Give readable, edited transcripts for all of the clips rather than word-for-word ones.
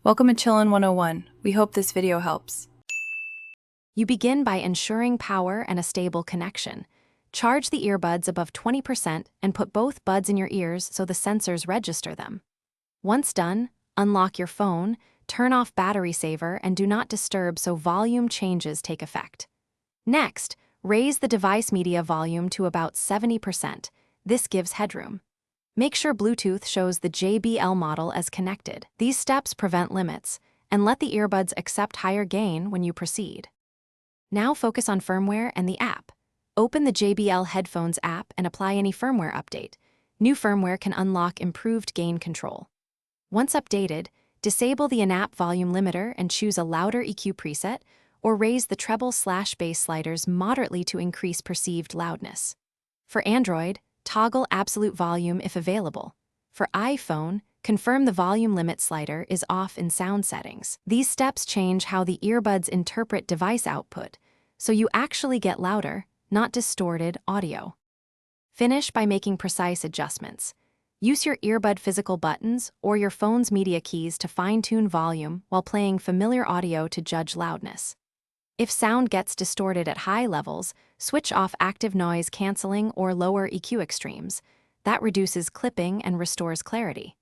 Welcome to Chillin' 101. We hope this video helps. You begin by ensuring power and a stable connection. Charge the earbuds above 20% and put both buds in your ears so the sensors register them. Once done, unlock your phone, turn off battery saver, and do not disturb so volume changes take effect. Next, raise the device media volume to about 70%. This gives headroom. Make sure Bluetooth shows the JBL model as connected. These steps prevent limits, and let the earbuds accept higher gain when you proceed. Now focus on firmware and the app. Open the JBL Headphones app and apply any firmware update. New firmware can unlock improved gain control. Once updated, disable the in-app volume limiter and choose a louder EQ preset, or raise the treble/bass sliders moderately to increase perceived loudness. For Android, toggle absolute volume if available. For iPhone, confirm the volume limit slider is off in sound settings. These steps change how the earbuds interpret device output, so you actually get louder, not distorted, audio. Finish by making precise adjustments. Use your earbud physical buttons or your phone's media keys to fine-tune volume while playing familiar audio to judge loudness. If sound gets distorted at high levels, switch off active noise canceling or lower EQ extremes. That reduces clipping and restores clarity.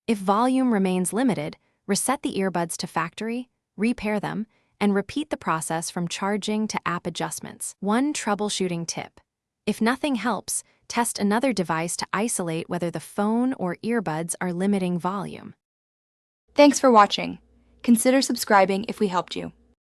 If volume remains limited, reset the earbuds to factory, repair them, and repeat the process from charging to app adjustments. One troubleshooting tip: if nothing helps, test another device to isolate whether the phone or earbuds are limiting volume. Thanks for watching. Consider subscribing if we helped you.